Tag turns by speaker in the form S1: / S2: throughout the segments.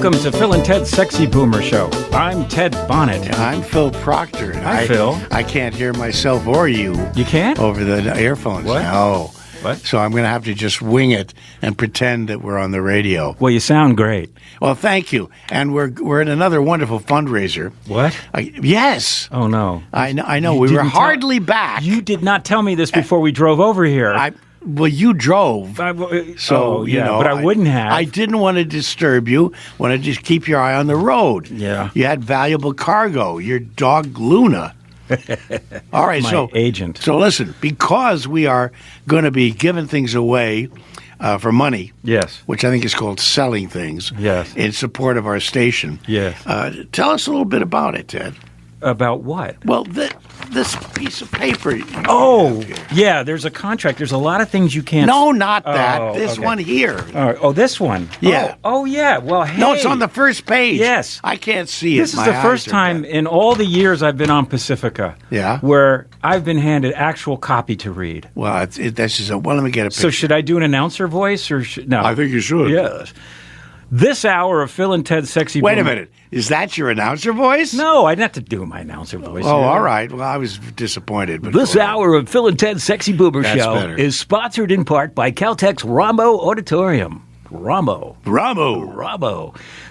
S1: Welcome to Phil and Ted's Sexy Boomer Show. I'm Ted Bonnet.
S2: And I'm Phil Proctor.
S1: Hi, Phil.
S2: I can't hear myself or you.
S1: You can't?
S2: Over the earphones.
S1: What?
S2: No.
S1: What?
S2: So I'm going to have to just wing it and pretend that we're on the radio.
S1: Well, you sound great.
S2: Well, thank you. And we're in another wonderful fundraiser.
S1: What?
S2: Yes.
S1: Oh, no.
S2: I know.
S1: You
S2: We were
S1: didn't
S2: hardly back.
S1: You did not tell me this before we drove over here.
S2: Well, you drove. So, you know.
S1: But I wouldn't have.
S2: I didn't want to disturb you. Want to just keep your eye on the road.
S1: Yeah.
S2: You had valuable cargo. Your dog, Luna. All right,
S1: My agent.
S2: So listen, because we are going to be giving things away for money,
S1: Yes.
S2: which I think is called selling things,
S1: Yes.
S2: in support of our station.
S1: Yes.
S2: Tell us a little bit about it, Ted.
S1: About what?
S2: Well, this piece of paper.
S1: Oh, yeah, there's a contract. There's a lot of things you can't...
S2: No, not that.
S1: Oh,
S2: This
S1: okay.
S2: one here.
S1: All right. Oh, this one?
S2: Yeah.
S1: Oh, yeah. Well, hey.
S2: No, it's on the first page.
S1: Yes.
S2: I can't see it.
S1: This is
S2: My
S1: the
S2: eyes
S1: first
S2: are
S1: time
S2: dead.
S1: in all the years I've been on Pacifica
S2: Yeah.
S1: where I've been handed actual copy to read.
S2: Well, that's just well, let me get a picture.
S1: So should I do an announcer voice or no?
S2: I think you should.
S1: Yes. This hour of Phil and Ted's Sexy
S2: Wait a
S1: Boomer-
S2: minute. Is that your announcer voice?
S1: No, I didn't have to do my announcer voice.
S2: Oh,
S1: here.
S2: all right. Well, I was disappointed. But
S1: This
S2: go ahead.
S1: hour of Phil and Ted's Sexy Boomer
S2: That's
S1: Show
S2: better.
S1: is sponsored in part by Caltech's Rambo Auditorium. Rambo.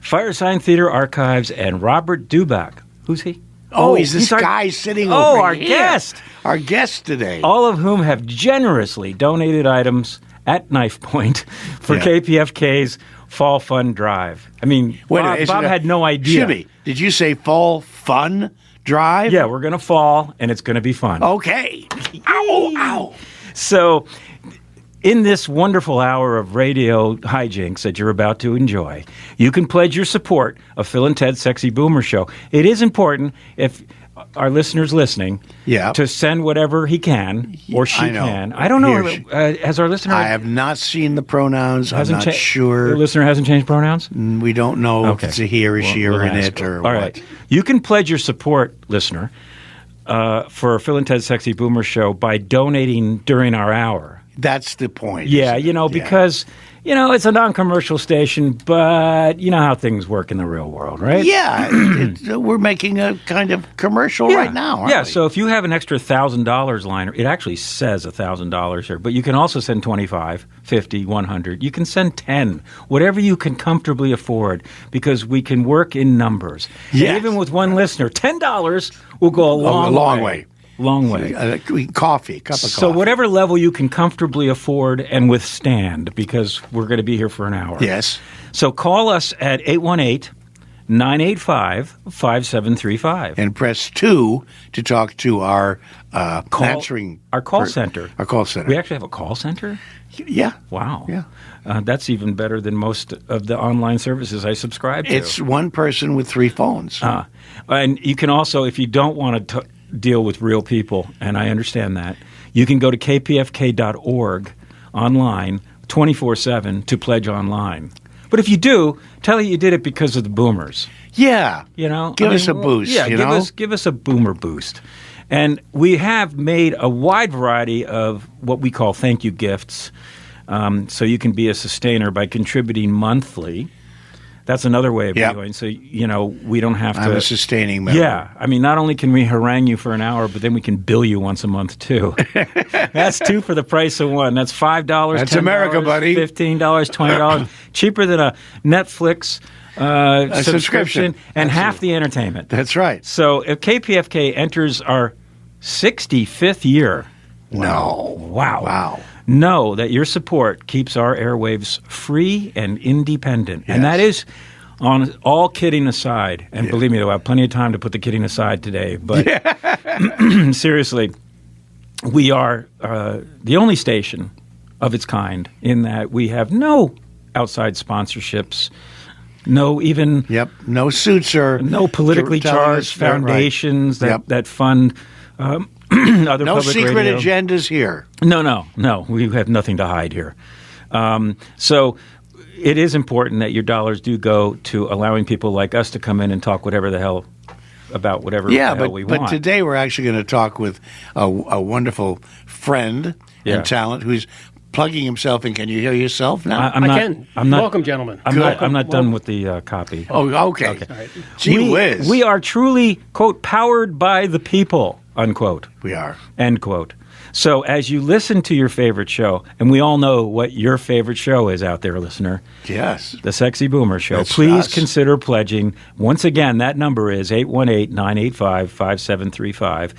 S1: Firesign Theater Archives and Robert Dubac. Who's he?
S2: Oh, he's this
S1: our-
S2: guy sitting
S1: Oh,
S2: over
S1: our
S2: here.
S1: guest.
S2: Our guest today.
S1: All of whom have generously donated items at knife point for
S2: Yeah.
S1: KPFK's Fall Fun Drive. I mean,
S2: Wait a
S1: Bob,
S2: minute, is
S1: Bob
S2: it a-
S1: had no idea.
S2: Excuse me. Did you say fall fun drive?
S1: Yeah, we're going to fall, and it's going to be fun.
S2: Okay. Ow, ow.
S1: So, in this wonderful hour of radio hijinks that you're about to enjoy, you can pledge your support of Phil and Ted's Sexy Boomer Show. It is important, if our listeners listening,
S2: Yeah.
S1: to send whatever he can or she
S2: I know.
S1: can. I don't know.
S2: Here,
S1: Has our listener...
S2: I have not seen the pronouns. I'm not
S1: The
S2: sure.
S1: listener hasn't changed pronouns?
S2: We don't know
S1: Okay.
S2: if it's a he or she or
S1: We'll
S2: an
S1: ask
S2: it
S1: her.
S2: or
S1: All
S2: what.
S1: right. You can pledge your support, listener, for Phil and Ted's Sexy Boomer Show by donating during our hour.
S2: That's the point.
S1: Yeah,
S2: isn't it?
S1: because, it's a non-commercial station, but you know how things work in the real world, right?
S2: Yeah, we're making a kind of commercial right now, aren't
S1: Yeah,
S2: we?
S1: so if you have an extra $1,000 liner, it actually says $1,000 here, but you can also send 25, 50, 100. You can send 10, whatever you can comfortably afford, because we can work in numbers. And
S2: Yes.
S1: even with one listener, $10 will go a long
S2: way.
S1: Long way.
S2: Coffee, a cup of coffee.
S1: So whatever level you can comfortably afford and withstand, because we're going to be here for an hour.
S2: Yes.
S1: So call us at 818-985-5735.
S2: And press 2 to talk to our answering...
S1: Our call center.
S2: Our call center.
S1: We actually have a call center?
S2: Yeah.
S1: Wow.
S2: Yeah.
S1: That's even better than most of the online services I subscribe to.
S2: It's one person with 3 phones.
S1: And you can also, if you don't want to deal with real people, and I understand that, you can go to kpfk.org online 24/7 to pledge online. But if you do, tell you did it because of the boomers.
S2: Yeah.
S1: Give
S2: us a boost,
S1: Yeah,
S2: you
S1: give
S2: know?
S1: give us a boomer boost. And we have made a wide variety of what we call thank you gifts. So you can be a sustainer by contributing monthly. That's another way of doing. So, we don't have to.
S2: I'm a sustaining member.
S1: Yeah. I mean, not only can we harangue you for an hour, but then we can bill you once a month, too. That's 2 for the price of 1. That's $5.
S2: That's
S1: $10,
S2: America, buddy.
S1: $15, $20. Cheaper than a Netflix subscription and half the entertainment.
S2: That's right.
S1: So if KPFK enters our 65th year.
S2: No.
S1: Wow. Know that your support keeps our airwaves free and independent.
S2: Yes.
S1: And that is, on all kidding aside, and believe me, though, I have plenty of time to put the kidding aside today, but seriously, we are the only station of its kind in that we have no outside sponsorships, no even...
S2: Yep. No suits or...
S1: No politically charged foundations that fund... other
S2: no
S1: public
S2: secret
S1: radio.
S2: agendas here.
S1: No. We have nothing to hide here. So it is important that your dollars do go to allowing people like us to come in and talk whatever the hell about whatever the hell we want.
S2: But today we're actually going to talk with a wonderful friend and talent who's plugging himself in. Can you hear yourself now?
S1: I'm
S3: I
S1: not,
S3: can.
S1: I'm not,
S3: Welcome, gentlemen.
S1: I'm not done with the copy.
S2: Oh, okay.
S3: All right.
S2: Gee whiz.
S1: We are truly, quote, powered by the people, unquote.
S2: We are.
S1: End quote. So as you listen to your favorite show, and we all know what your favorite show is out there, listener,
S2: Yes.
S1: the Sexy Boomer Show,
S2: That's
S1: please
S2: us.
S1: consider pledging. Once again, that number is 818-985-5735.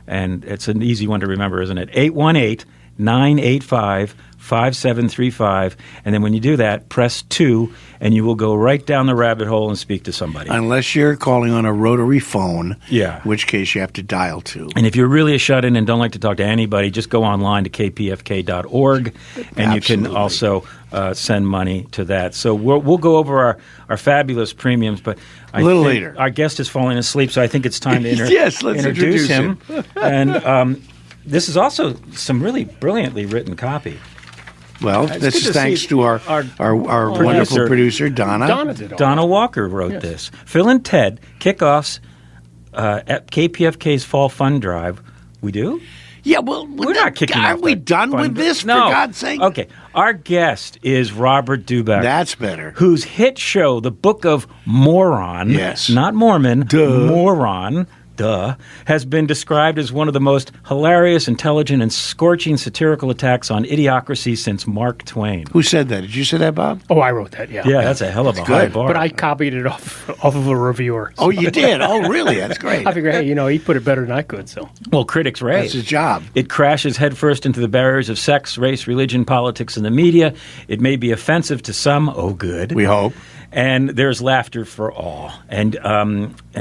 S1: And it's an easy one to remember, isn't it? 818-985-5735. And then when you do that, press 2, and you will go right down the rabbit hole and speak to somebody.
S2: Unless you're calling on a rotary phone,
S1: Yeah.
S2: in which case you have to dial 2.
S1: And if you're really a shut-in and don't like to talk to anybody, just go online to kpfk.org, and you can
S2: Absolutely.
S1: also send money to that. So we'll go over our fabulous premiums, but
S2: A little
S1: think
S2: later.
S1: Our guest is falling asleep, so I think it's time to
S2: Yes, let's introduce
S1: him. And this is also some really brilliantly written copy.
S2: Well,
S1: It's
S2: this
S1: good
S2: is
S1: to
S2: thanks
S1: see
S2: to our
S1: producer.
S2: wonderful producer, Donna.
S3: Donna did all
S1: Donna Walker wrote this. Phil and Ted, kickoffs at KPFK's Fall Fun Drive. We do?
S2: Yeah, well,
S1: We're not kicking off.
S2: Aren't we
S1: that
S2: done
S1: fun
S2: with this,
S1: No.
S2: for God's sake?
S1: Okay. Our guest is Robert Dubac.
S2: That's better.
S1: Whose hit show, The Book of Moron,
S2: Yes.
S1: not Mormon,
S2: Duh.
S1: Moron, has been described as one of the most hilarious, intelligent, and scorching satirical attacks on idiocracy since Mark Twain.
S2: Who said that? Did you say that, Bob?
S3: Oh, I wrote that, yeah.
S1: Yeah, that's a hell of a high
S2: good.
S1: bar.
S3: But I copied it off of a reviewer.
S2: Oh, you did? Oh, really? That's great.
S3: I figured, hey, he put it better than I could, so.
S1: Well, critics rave.
S2: That's his job.
S1: It crashes headfirst into the barriers of sex, race, religion, politics, and the media. It may be offensive to some. Oh, good.
S2: We hope.
S1: And there's laughter for all. And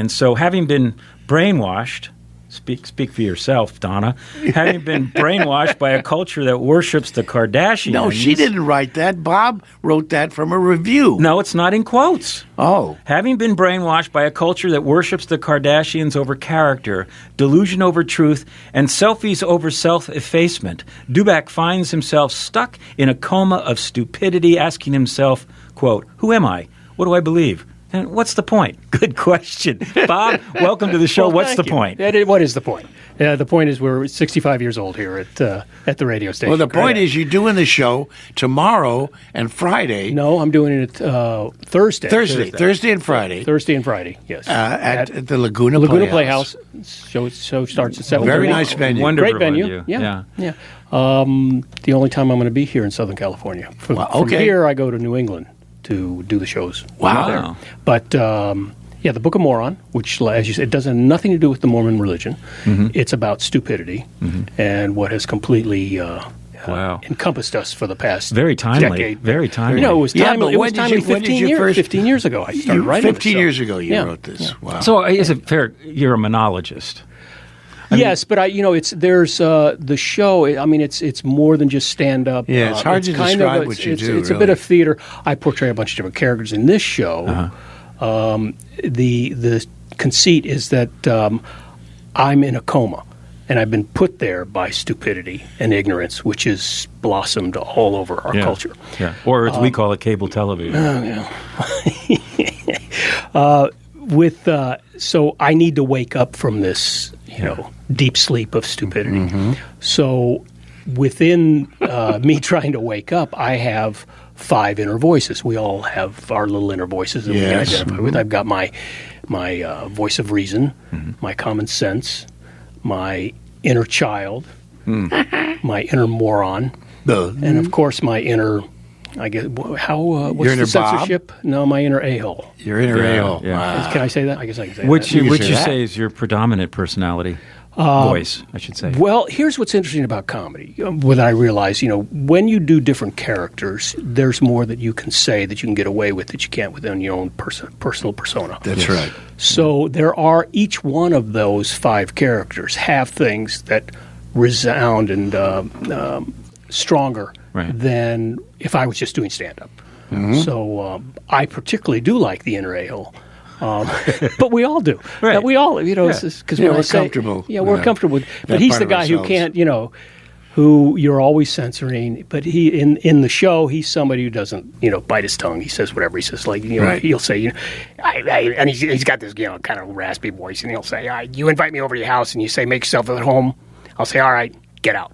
S1: so, having been brainwashed, speak for yourself, Donna. Having been brainwashed by a culture that worships the Kardashians.
S2: No, she didn't write that. Bob wrote that from a review.
S1: No, it's not in quotes.
S2: Oh.
S1: Having been brainwashed by a culture that worships the Kardashians over character, delusion over truth, and selfies over self-effacement, Dubac finds himself stuck in a coma of stupidity, asking himself, quote, "Who am I? What do I believe? And what's the point?" Good question. Bob, welcome to the show.
S3: Well,
S1: What's the
S3: thank you.
S1: point?
S3: What is the point? The point is we're 65 years old here at the radio station.
S2: Well, the point
S3: Correct.
S2: is you're doing the show tomorrow and Friday.
S3: No, I'm doing it Thursday.
S2: Thursday and Friday.
S3: Thursday and Friday, yes.
S2: At the Laguna
S3: Playhouse. Show starts at 7:30.
S2: Very nice venue.
S1: Wonderful
S3: Great venue. Yeah. The only time I'm going to be here in Southern California. From
S2: okay.
S3: here, I go to New England to do the shows.
S2: Wow.
S3: there. But the Book of Moron, which, as you said, it does have nothing to do with the Mormon religion.
S1: Mm-hmm.
S3: It's about stupidity and what has completely
S1: Wow.
S3: encompassed us for the past
S1: Very timely.
S3: decade.
S1: Very timely.
S3: It was
S2: Yeah,
S3: timely.
S2: but
S3: It
S2: when
S3: was
S2: did
S3: timely
S2: you- when did
S3: 15
S2: you
S3: years.
S2: first-
S3: 15 years ago, I started writing.
S2: 15
S3: it, so-
S2: years ago you
S3: Yeah.
S2: wrote this. Wow.
S1: So is it fair? You're a monologist.
S3: Yes, but there's the show. I mean, it's more than just stand up.
S2: Yeah, it's hard to
S3: kind
S2: describe
S3: of,
S2: what you
S3: it's,
S2: do,
S3: It's a
S2: really.
S3: bit of theater. I portray a bunch of different characters in this show. The conceit is that I'm in a coma, and I've been put there by stupidity and ignorance, which has blossomed all over our culture.
S1: Yeah. Or as we call it, cable television.
S3: So I need to wake up from this, deep sleep of stupidity. So within me trying to wake up, I have 5 inner voices. We all have our little inner voices that we
S2: Yes.
S3: identify with. I've got my voice of reason, my common sense, my inner child, my inner moron, and of course my inner. I guess what's
S2: Your inner
S3: the
S2: Bob?
S3: censorship? No, my inner a-hole.
S2: You're in a rail.
S1: Yeah.
S2: Wow.
S3: Can I say that? I guess I can say
S1: Which
S3: that.
S1: you,
S2: You
S1: which
S2: say
S1: you
S2: that?
S1: say is your predominant personality voice, I should say.
S3: Well, here's what's interesting about comedy. What I realize, when you do different characters, there's more that you can say that you can get away with that you can't within your own personal persona.
S2: That's right.
S3: So there are each one of those 5 characters have things that resound and stronger
S1: Right.
S3: than if I was just doing stand-up. So I particularly do like the inner a-hole. But we all do.
S1: Right.
S3: We all, because
S2: Yeah,
S3: when I
S2: we're
S3: say,
S2: comfortable.
S3: Yeah, we're
S2: Yeah.
S3: comfortable with.
S2: That
S3: But he's
S2: part
S3: the
S2: of
S3: guy who
S2: ourselves.
S3: can't, who you're always censoring. But he in the show, he's somebody who doesn't, bite his tongue. He says whatever he says. Like
S2: Right.
S3: he'll say, and he's got this, kind of raspy voice, and he'll say, "You invite me over to your house, and you say make yourself at home." I'll say, "All right, get out."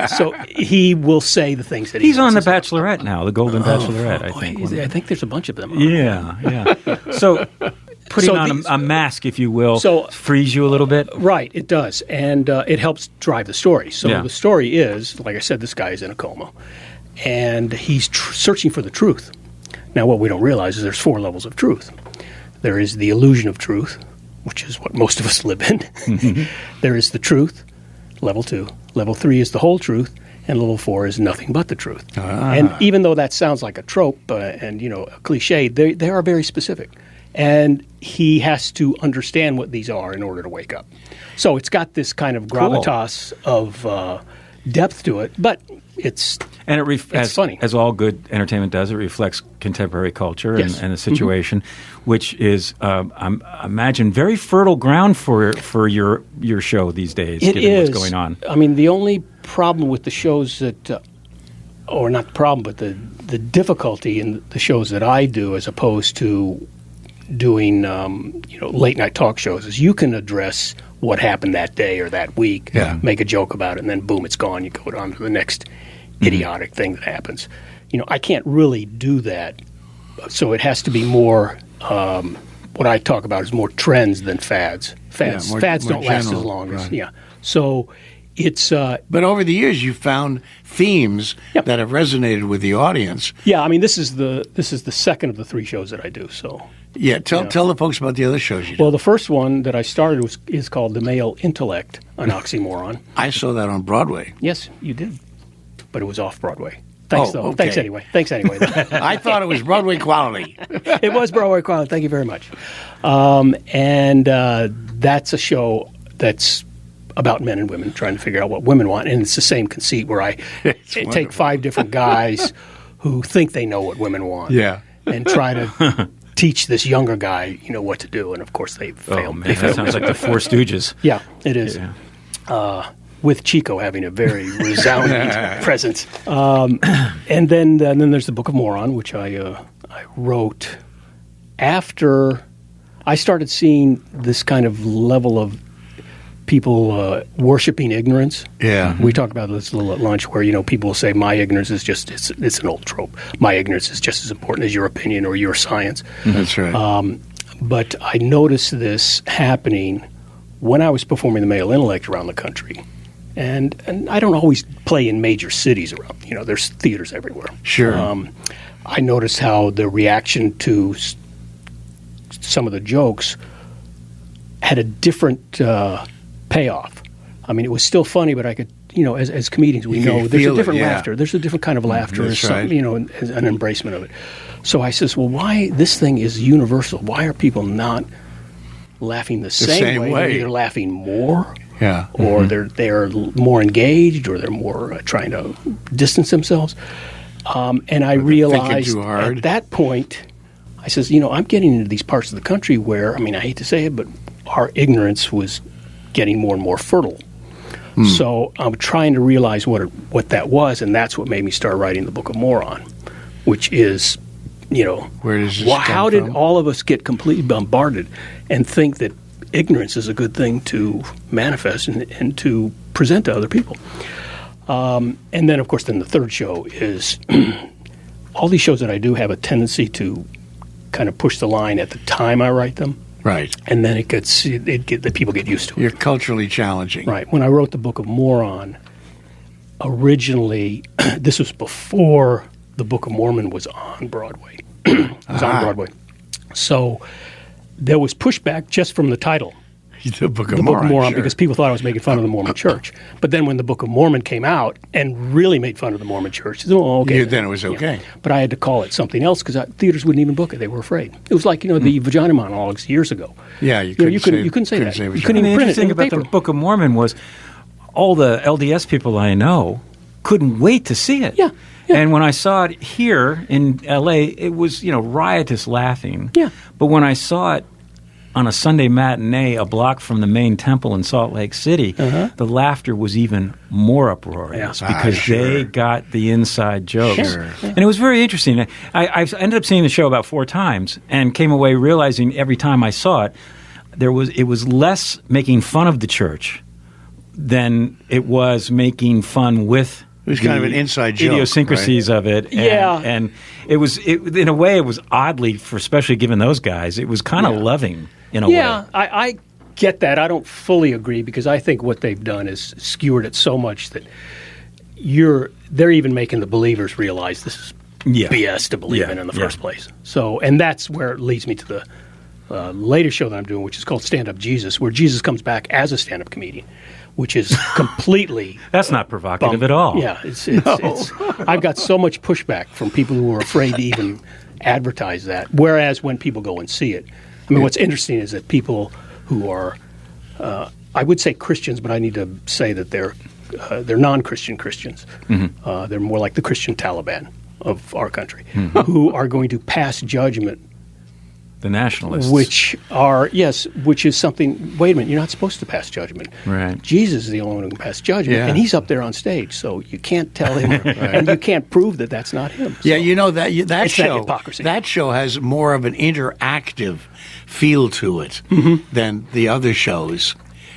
S3: So he will say the things that
S1: He's on The
S3: wants to say.
S1: Bachelorette now, the Golden Bachelorette, I think.
S3: I think there's a bunch of them.
S1: Yeah. So putting on a mask, if you will, frees you a little bit.
S3: Right, it does. And it helps drive the story. So the story is, like I said, this guy is in a coma. And he's searching for the truth. Now, what we don't realize is there's 4 levels of truth. There is the illusion of truth, which is what most of us live in. There is the truth, level 2. Level 3 is the whole truth. And level 4 is nothing but the truth. And even though that sounds like a trope and, a cliche, they are very specific. And he has to understand what these are in order to wake up. So it's got this kind of gravitas of depth to it, but it's funny. As
S1: all good entertainment does, it reflects contemporary culture and a situation, which is, I imagine, very fertile ground for your show these days, given what's going on.
S3: I mean, the only problem with the shows that, or not the problem, but the difficulty in the shows that I do as opposed to doing late night talk shows is you can address what happened that day or that week, make a joke about it, and then boom, it's gone. You go on to the next idiotic thing that happens. I can't really do that. So it has to be more, what I talk about is more trends than fads. Fads don't last as long as, So it's...
S2: but over the years, you've found themes that have resonated with the audience.
S3: Yeah, I mean, this is the second of the 3 shows that I do, so...
S2: Yeah, tell the folks about the other shows you do.
S3: Well, the first one that I started is called The Male Intellect, an Oxymoron.
S2: I saw that on Broadway.
S3: Yes, you did. But it was off Broadway. Thanks, though.
S2: Okay.
S3: Thanks anyway.
S2: I thought it was Broadway quality.
S3: It was Broadway quality. Thank you very much. And that's a show that's about men and women trying to figure out what women want. And it's the same conceit where I take 5 different guys who think they know what women want and try to teach this younger guy, what to do. And, of course, they fail.
S1: Oh, man, that sounds like the Four Stooges.
S3: Yeah, it is. Yeah. With Chico having a very resounding presence. And then there's the Book of Moron, which I wrote after I started seeing this kind of level of people worshiping ignorance.
S2: Yeah.
S3: We talked about this a little at lunch where, people will say, my ignorance is just, it's an old trope. My ignorance is just as important as your opinion or your science.
S2: That's right.
S3: But I noticed this happening when I was performing the Male Intellect around the country. And I don't always play in major cities around. There's theaters everywhere.
S2: Sure.
S3: I noticed how the reaction to some of the jokes had a different payoff. I mean, it was still funny, but I could, as comedians, we know there's a different laughter. There's a different kind of laughter.
S2: That's
S3: right. An embracement of it. So I says, well, why this thing is universal? Why are people not laughing the same way? They're either laughing more.
S2: Yeah.
S3: Or they're more engaged, or they're more trying to distance themselves. And I realized at that point, I says, I'm getting into these parts of the country where, I hate to say it, but our ignorance was getting more and more fertile. So I'm trying to realize what that was, and that's what made me start writing the Book of Moron, which is,
S2: where does this
S3: how did all of us get completely bombarded and think that ignorance is a good thing to manifest and to present to other people. And then, of course, the third show is all these shows that I do have a tendency to kind of push the line at the time I write them.
S2: Right.
S3: And then the people get used to it.
S2: You're culturally challenging.
S3: Right. When I wrote the Book of Moron, originally, this was before the Book of Mormon was on Broadway. It was on Broadway. So there was pushback just from the title.
S2: The Book of Moron, sure.
S3: Because people thought I was making fun of the Mormon Church. But then when the Book of Mormon came out and really made fun of the Mormon Church, okay.
S2: Then it was okay.
S3: Yeah. But I had to call it something else because theaters wouldn't even book it. They were afraid. It was like, the vagina monologues years ago.
S2: Yeah, you couldn't say that.
S3: You couldn't even print it in the
S1: about
S3: paper.
S1: the Book of Mormon was all the LDS people I know couldn't wait to see it.
S3: Yeah.
S1: And when I saw it here in L.A., it was, riotous laughing.
S3: Yeah.
S1: But when I saw it on a Sunday matinee a block from the main temple in Salt Lake City, the laughter was even more uproarious because they got the inside jokes.
S2: Sure.
S1: And it was very interesting. I ended up seeing the show about 4 times and came away realizing every time I saw it, it was less making fun of the church than it was making fun with.
S2: It was kind of an inside joke,
S1: idiosyncrasies of it. And, and in a way, it was oddly, especially given those guys, it was kind of loving in a way.
S3: Yeah, I get that. I don't fully agree because I think what they've done is skewered it so much that they're even making the believers realize this is BS to believe in the first place. So, and that's where it leads me to the latest show that I'm doing, which is called Stand Up Jesus, where Jesus comes back as a stand-up comedian, which is completely
S1: that's not provocative at all.
S3: Yeah, it's I've got so much pushback from people who are afraid to even advertise that. Whereas when people go and see it, I mean, what's interesting is that people who are, I would say Christians, but I need to say that they're non-Christian Christians. Mm-hmm. They're more like the Christian Taliban of our country, who are going to pass judgment.
S1: The nationalists.
S3: Which is something, wait a minute, you're not supposed to pass judgment.
S1: Right.
S3: Jesus is the only one who can pass judgment, and he's up there on stage, so you can't tell him, and you can't prove that that's not him. So
S2: yeah, you know, that show,
S3: hypocrisy.
S2: That show has more of an interactive feel to it than the other shows.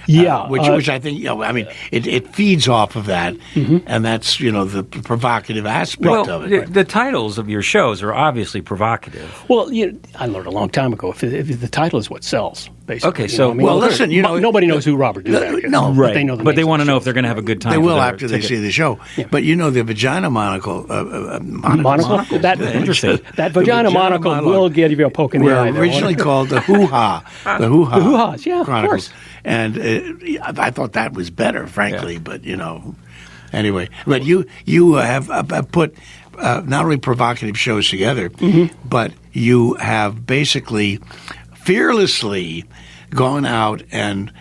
S3: Yeah,
S2: which I think, I mean, it feeds off of that, and that's, the provocative aspect of it.
S1: The titles of your shows are obviously provocative.
S3: Well, I learned a long time ago if the title is what sells, basically.
S1: Okay, so
S2: listen,
S3: nobody knows who Robert Dubac is.
S2: No,
S1: right?
S3: But they know
S1: but they want to know if they're going to have a good time.
S2: They will after they see the show. Yeah. But the vagina monocle,
S3: monocle. That
S1: interesting.
S3: That vagina monocle will give you a poke in the eye.
S2: Originally called the hoo-ha, the
S3: hoo-has, yeah,
S2: Chronicles.
S3: Of course.
S2: And I thought that was better, frankly. Yeah. But anyway. But you have put not only provocative shows together, but you have basically fearlessly gone out and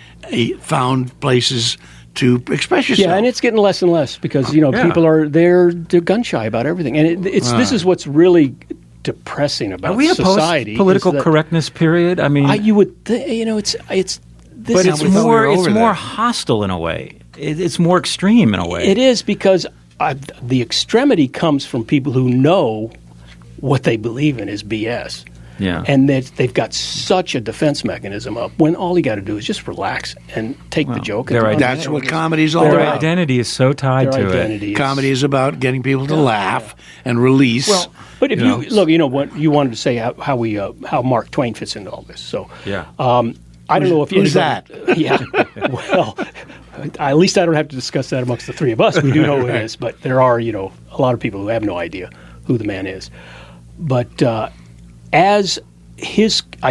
S2: found places to express yourself.
S3: Yeah, and it's getting less and less because people they're gun shy about everything, and this is what's really depressing about society.
S1: Are we a political correctness period? I mean,
S3: you would it's.
S1: But it's more hostile in a way. It's more extreme in a way.
S3: It is because the extremity comes from people who know what they believe in is BS.
S1: Yeah.
S3: And they've got such a defense mechanism up when all you got to do is just relax and take the joke.
S2: That's what comedy's all about.
S1: Their identity is so tied to it.
S2: Comedy is about getting people to laugh and release.
S3: Well, but if you look, what you wanted to say how Mark Twain fits into all this. So
S1: yeah.
S3: I don't know if
S2: who's that?
S3: Yeah. Well, at least I don't have to discuss that amongst the three of us. We do know who it is, but there are, a lot of people who have no idea who the man is. But I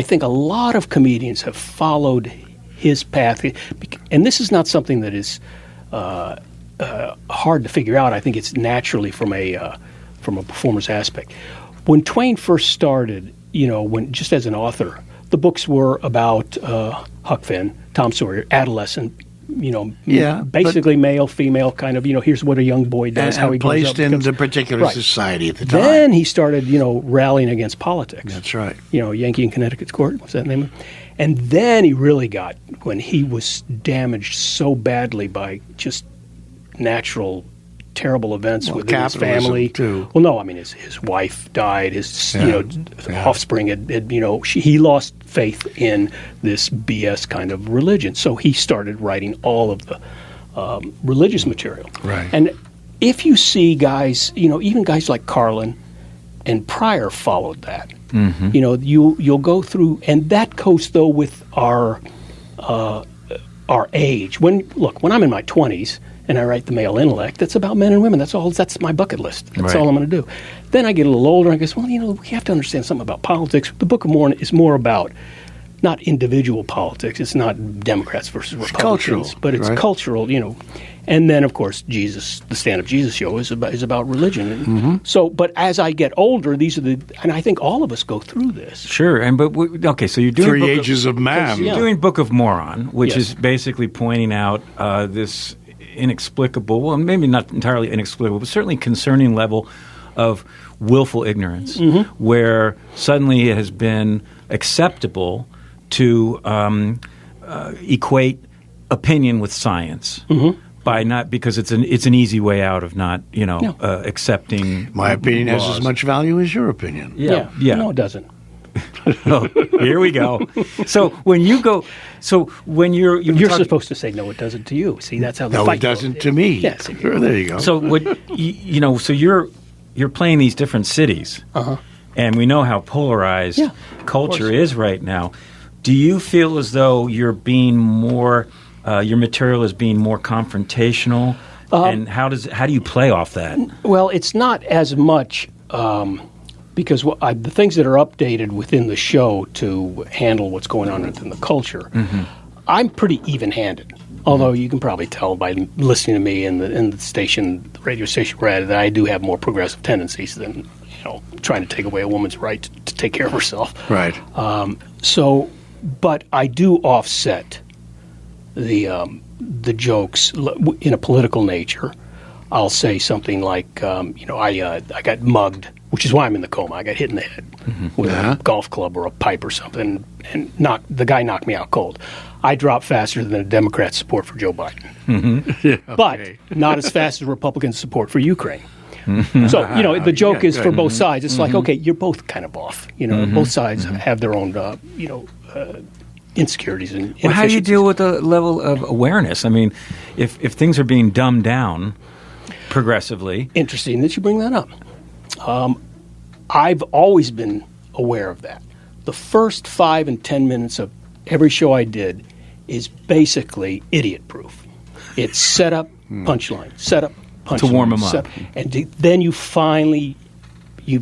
S3: think a lot of comedians have followed his path, and this is not something that is hard to figure out. I think it's naturally from a performer's aspect. When Twain first started, just as an author. The books were about Huck Finn, Tom Sawyer, adolescent, basically male, female, kind of, here's what a young boy does, how he grows up.
S2: Placed in the particular society at the time.
S3: Then he started, rallying against politics.
S2: That's right.
S3: Yankee in Connecticut's Court, was that the name of it? And then he really got, when he was damaged so badly by just natural terrible events with his family
S2: too.
S3: Well, no, I mean his wife died. His offspring had he lost faith in this BS kind of religion. So he started writing all of the religious material.
S2: Right.
S3: And if you see guys, even guys like Carlin and Pryor followed that. Mm-hmm. You'll go through, and that goes though with our age. When I'm in my 20s. And I write The Male Intellect. That's about men and women. That's my bucket list. That's all I'm going to do. Then I get a little older and I guess, we have to understand something about politics. The Book of Mormon is more about not individual politics. It's not Democrats versus Republicans. But it's cultural, And then, of course, Jesus, the Stand Up Jesus show is about religion. And so, but as I get older, and I think all of us go through this.
S1: Sure. So you're doing
S2: Three Ages of Man.
S1: You're doing Book of Moron, which is basically pointing out this inexplicable, well, maybe not entirely inexplicable, but certainly concerning level of willful ignorance, where suddenly it has been acceptable to equate opinion with science by because it's an easy way out of not accepting.
S2: My opinion
S1: laws.
S2: has as much value as your opinion.
S1: Yeah.
S3: No, it doesn't.
S1: Oh, here we go. So when you go,
S3: You're supposed to say, no, it doesn't to you. See, that's how the
S2: No,
S3: fight
S2: it doesn't
S3: goes.
S2: to me.
S3: Yes.
S2: Sure, there you go.
S1: So what so you're playing these different cities, and we know how polarized
S3: Yeah,
S1: culture
S3: course.
S1: is right now. Do you feel as though you're being more, your material is being more confrontational, and how do you play off that?
S3: Well, it's not as much because the things that are updated within the show to handle what's going on within the culture, I'm pretty even-handed. Although you can probably tell by listening to me and the radio station we're at, that I do have more progressive tendencies than trying to take away a woman's right to take care of herself.
S2: Right.
S3: But I do offset the jokes in a political nature. I'll say something like, I got mugged, which is why I'm in the coma. I got hit in the head with a golf club or a pipe or something, and the guy knocked me out cold. I dropped faster than the Democrats' support for Joe Biden, but not as fast as Republicans' support for Ukraine. So, the joke is for both sides. It's like, okay, you're both kind of off. Both sides have their own, insecurities and inefficiencies.
S1: Well, how do you deal with the level of awareness? I mean, if things are being dumbed down progressively.
S3: Interesting that you bring that up. I've always been aware of that. The first 5 and 10 minutes of every show I did is basically idiot-proof. It's setup, punchline, setup, punchline.
S1: To warm them up.
S3: And then you've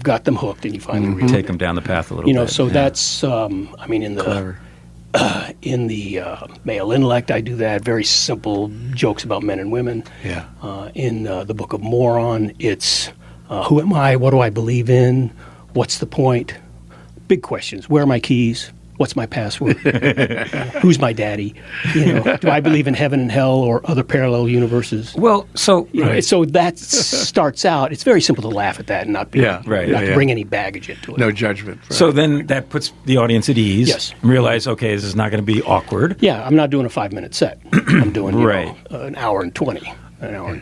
S3: got them hooked, and you finally reel
S1: Take them down the path a little bit.
S3: So that's, in the male intellect, I do that. Very simple jokes about men and women.
S2: Yeah.
S3: In the book of Moron, it's who am I? What do I believe in? What's the point? Big questions. Where are my keys? What's my password? Who's my daddy? Do I believe in heaven and hell or other parallel universes?
S1: Well, so
S3: so that starts out. It's very simple to laugh at that and not bring any baggage into it.
S2: No judgment. Right.
S1: So then that puts the audience at ease.
S3: Yes.
S1: And realize, okay, this is not going to be awkward.
S3: Yeah, I'm not doing a 5-minute set. I'm doing an hour and 20.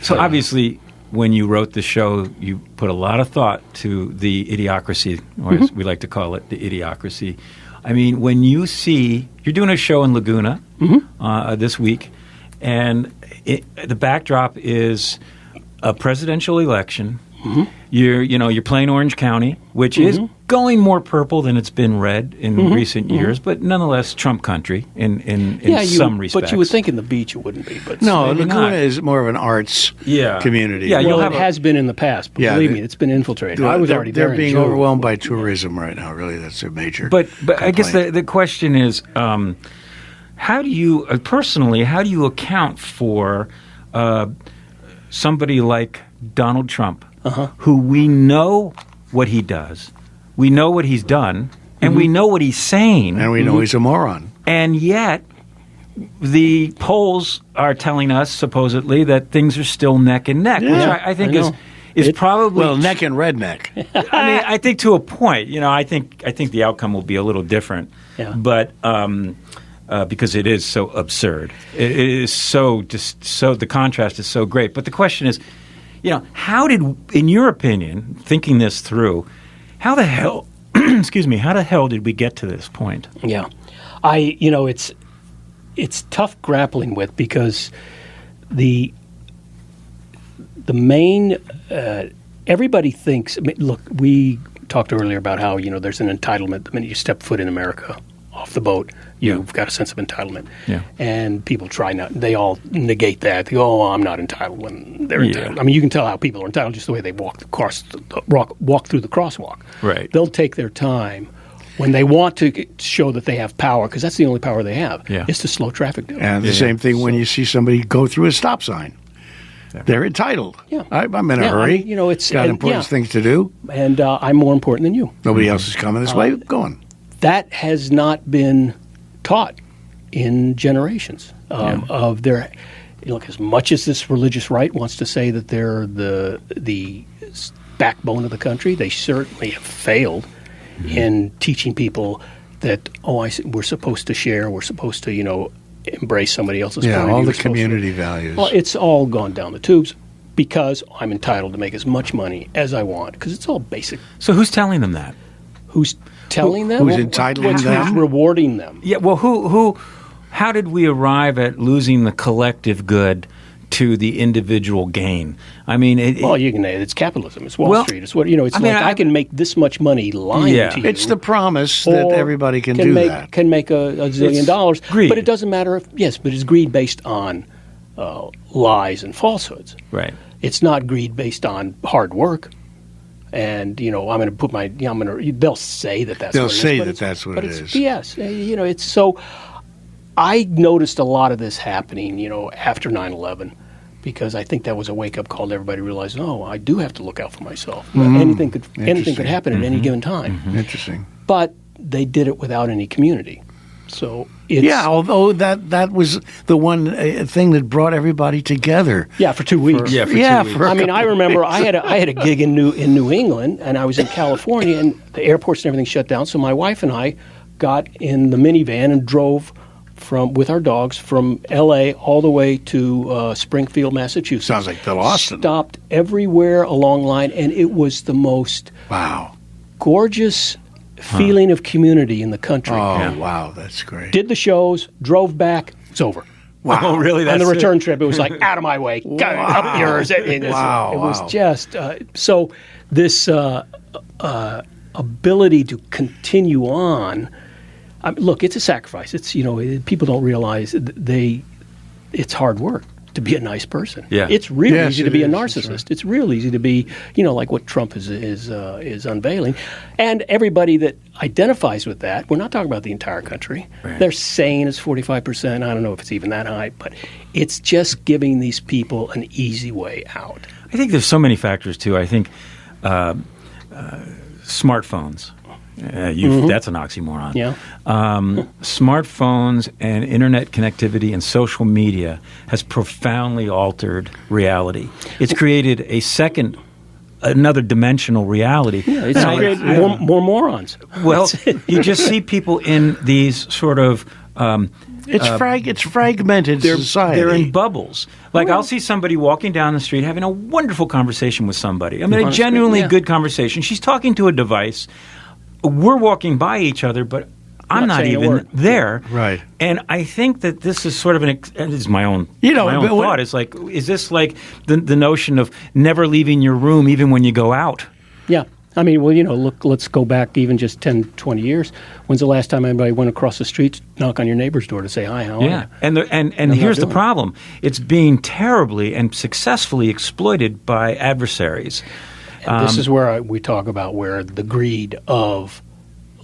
S1: So obviously, when you wrote the show, you put a lot of thought to the idiocracy, or as we like to call it, the idiocracy. I mean, when you see, you're doing a show in Laguna this week, and the backdrop is a presidential election. You're playing Orange County, which is going more purple than it's been red in recent years, but nonetheless Trump country in some respects.
S3: But you would think in the beach it wouldn't be. But
S2: no,
S1: maybe
S2: Laguna
S1: not.
S2: is more of an arts community.
S1: Yeah,
S3: well, it has been in the past. But believe me, it's been infiltrated. I was already there.
S2: They're being overwhelmed by tourism right now. Really, that's a major.
S1: But I guess the question is, how do you personally account for somebody like Donald Trump, who we know what he does, we know what he's done, and we know what he's saying,
S2: and we know he's a moron,
S1: and yet the polls are telling us supposedly that things are still neck and neck, which I think is probably
S2: neck and redneck.
S1: I mean, I think to a point. I think the outcome will be a little different, but. Because it is so absurd, it is so the contrast is so great. But the question is, how did, in your opinion, thinking this through, how the hell, how the hell did we get to this point?
S3: Yeah, it's tough grappling with because the main everybody thinks. Look, we talked earlier about how there's an entitlement the minute you step foot in America. Off the boat, you've got a sense of entitlement. Yeah. And people they all negate that. They go, I'm not entitled when they're entitled. I mean, you can tell how people are entitled just the way they walk through the crosswalk.
S1: Right.
S3: They'll take their time when they want to show that they have power, because that's the only power they have, is to slow traffic down.
S2: And the same thing when you see somebody go through a stop sign. Yeah. They're entitled. Yeah. I'm in a hurry. It's got important things to do.
S3: And I'm more important than you.
S2: Nobody else is coming this way. Go on.
S3: That has not been taught in generations of their. Look, as much as this religious right wants to say that they're the backbone of the country, they certainly have failed in teaching people that we're supposed to share, we're supposed to embrace somebody else's point of view.
S2: All the community values.
S3: Well, it's all gone down the tubes because I'm entitled to make as much money as I want because it's all basic.
S1: So who's telling them that?
S3: telling them?
S2: Who's entitling
S3: Who's
S2: them?
S3: rewarding them?
S1: Yeah, well, how did we arrive at losing the collective good to the individual gain? I mean,
S3: It's capitalism. It's Wall Street. It's what It's I can make this much money lying to you.
S2: It's the promise that everybody can do that.
S3: Can make a zillion dollars.
S1: Greed.
S3: But it doesn't matter but it's greed based on lies and falsehoods.
S1: right.
S3: It's not greed based on hard work. And I'm going to put they'll say that that's
S2: They'll
S3: what it is,
S2: say
S3: but
S2: that
S3: it's-
S2: that's what
S3: but
S2: it
S3: it's
S2: is.
S3: BS. It's so. I noticed a lot of this happening, after 9/11, because I think that was a wake up call. Everybody realized, I do have to look out for myself. Anything could happen at any given time.
S2: Interesting.
S3: But they did it without any community. So it's
S2: Although that was the one thing that brought everybody together.
S3: for 2 weeks.
S1: Yeah, for 2 weeks.
S3: I mean, I remember I had a gig in New England, and I was in California, and the airports and everything shut down. So my wife and I got in the minivan and drove with our dogs from L.A. all the way to Springfield, Massachusetts.
S2: Sounds like Phil Austin.
S3: Stopped everywhere along line, and it was the most gorgeous feeling of community in the country.
S2: Oh, wow, that's great.
S3: Did the shows, drove back, it's over.
S2: Wow.
S1: Oh, really?
S3: On the
S1: That's
S3: return trip, it was like, out of my way, up yours. It was just, so this ability to continue on, look, it's a sacrifice. It's, people don't realize it's hard work to be a nice person.
S1: Yeah.
S3: It's really
S2: Yes,
S3: easy to
S2: it
S3: be a
S2: is.
S3: narcissist.
S2: That's right.
S3: It's real easy to be, like what Trump is unveiling. And everybody that identifies with that, we're not talking about the entire country.
S1: Right.
S3: They're saying it's 45%. I don't know if it's even that high, but it's just giving these people an easy way out.
S1: I think there's so many factors too. I think smartphones. That's an oxymoron.
S3: Yeah.
S1: Smartphones and internet connectivity and social media has profoundly altered reality. It's created another dimensional reality.
S3: Yeah, it's created more morons.
S1: Well, you just see people in these sort of
S2: It's fragmented society.
S1: they're in bubbles. Like I'll see somebody walking down the street having a wonderful conversation with somebody. I mean, a genuinely good conversation. She's talking to a device. We're walking by each other, but I'm not
S3: saying a
S1: even
S3: word.
S1: there.
S2: Right.
S1: And I think that this is sort of this is my own, my own
S2: but
S1: thought. It's like, is this like the notion of never leaving your room even when you go out?
S3: Yeah. I mean, look, let's go back even just 10, 20 years. When's the last time anybody went across the street, knock on your neighbor's door to say, hi, how are you?
S1: And here's the problem. It's being terribly and successfully exploited by adversaries.
S3: This is where we talk about where the greed of